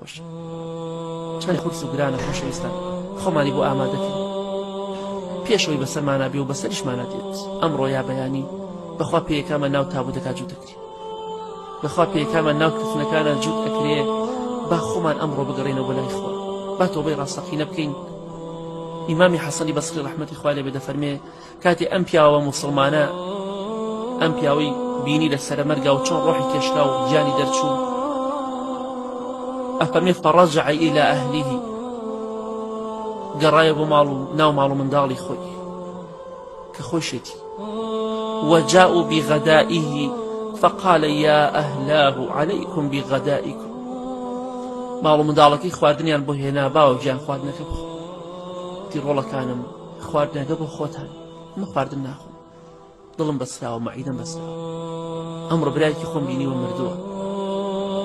خۆش چەند خورس و گرانە خۆشەویستان خۆمانی بۆ ئامادەکەین پێشەوەی بەسەرمانە بێ و بەسەریشمانە دێت ئەمڕۆ یا بەیانی بەخوا پێیەکامە ناو تابوتەکە جووت دەکرێت بەخوا پێیەکامە ناو کردنەکانە جووت ئەکرێ با خۆمان ئەمڕۆ بگەڕێنەوە بە لای خوا با تۆبەی ڕاستەقینە بکەین ئیمامی حەسەنی بەسری ڕەحمەتی خوا لێ بێ دەفەرمێ کاتێ ئەم پیاوە موسڵمانە ئەم پیاوەی بینی لە سەرمەرگا و چۆن ڕۆحی کێشرا و گیانی دەرچوو ئەفەرمێ فەڕەجع إلى أهله گەڕایە بۆ ماڵ و ناو ماڵ و منداڵی خۆی کە خۆشێتی وجاءوا بغدائه فقال يا أهلاه عليكم بغدائكم ماڵ و منداڵەکەی خواردنیان بۆ هێنا باوە گیان خواردنەکە بخۆ ڕۆڵەکانم خواردنەکە بۆ خۆتان من خواردن ناخۆم دڵم بەسراوە مەعیدەم بەسراوە ئەمڕۆ برایەکی خۆم بینیوە مردووە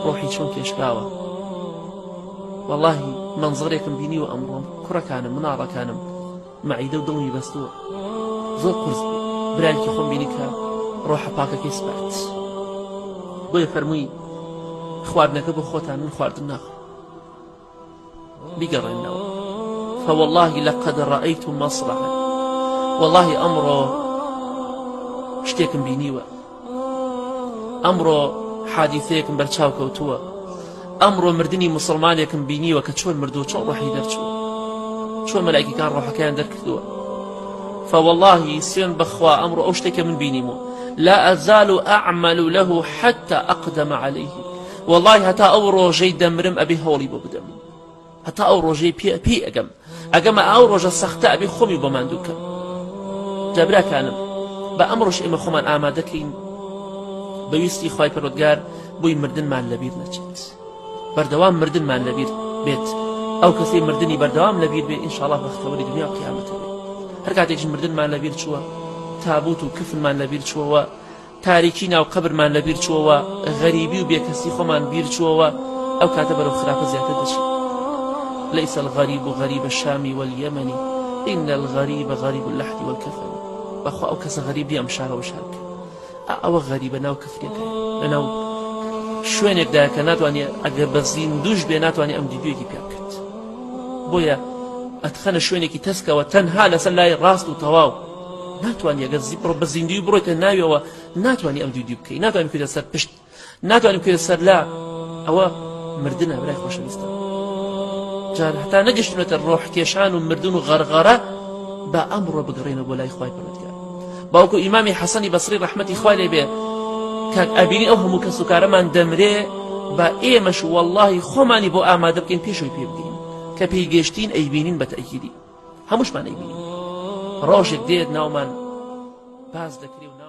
ڕۆحی چۆن کێشراوە وەڵاهی مەنزەرێکم بینیوە ئەمڕۆ کوڕەکانم مناڵەکانم مەعیدە و دڵمی بەستووە زۆر قورس بوو برایەکی خۆم بینی کە ڕۆحە پاکەکەی سپارد بۆیە فەرمووی خواردنەکە بۆ خۆتان من خواردن ناخۆم بیگەڕێنەوە فوالله لقد رأيت مصرعا والله أمره شتێکم بینیوە ئەمڕۆ حادیثەیەکم بەرچاو کەوتووە ئەمڕۆ مردنی مسلمانێکم بینیوە کە چۆن مردووە چۆن ڕۆحی دەرچووە چۆن مەلایکەکان ڕۆحەکەیان دەرکردووە فوالله سوێن بەخوا ئەمڕۆ ئەو شتێکە من بینیمەوە لا أزال أعمل له حتى أقدم عليه والله هەتا ئەو ڕۆژەی دەمرم ئەبێ هەوڵی بۆ بدەم هەتا ئەو ڕۆژەی پێ ئەگەم ئەگەمە ئەو ڕۆژە سەختە ئەبێ خۆمی بۆ ماندووکەم جابراکانم بە ئەمڕۆژ ئێمە خۆمان ئامادەکەین بەویستی خوای پەروەردگار بۆی مردنمان لەبیر نەچێت بەردەوام مردنمان لەبیر بێت ئەو کەسەی مردنی بەردەوام لەبیر بێ ئینشاءڵڵا بەختەوەری دنیا و قیامەتە بێ هەر کاتێکش مردنمان لەبیر چووە تابوت و کفنمان لەبیر چووەوە تاریکی ناو قەبرمان لەبیر چووەوە غەریبی و بێکەسی خۆمان بیر چووەوە ئەو کاتە بەرەو خراپە زیاتر دەچێت ليس الغريب غريب الشام واليمن إن الغريب غريب اللحد والكفن بخوا أو كس غريب يمشار وشارك أو غريب ناو كفريك لناو شوينك دا كناتواني أجر بزين دوش بيناتواني أم ديديوكي بياكت بويا أتخنى شوينك تسكى وتنها لسلاي راس وتواو ناتواني أجر زيبرو بزين ديو بروي تناوي و ناتواني أم ديديوكي ناتواني كده سر بشت ناتواني كده سر لا أو مردنا براي خوش بيستان جان حتى نەگەشتونەتە ڕۆح کێشان و مردن و غەرغەرە با ئەمڕۆ بگەڕێنەوە بۆ لای خوای پەروەردگار باوکو ئیمامی حەسەنی بەسری ڕەحمەتی خوای لێ بێ کاک ئەبینی ئەو هەموو کەس و کارەمان دەمرێ با ئێمەش وەڵڵاهی خۆمانی بۆ ئامادە بکەین پێشەوەی پێ بگەین کە پێی گەشتین ئەیبینین بە تەئکیدی هەمووشمان ئەیبینین ڕۆژێک دێت ناومان باز دەکرێ و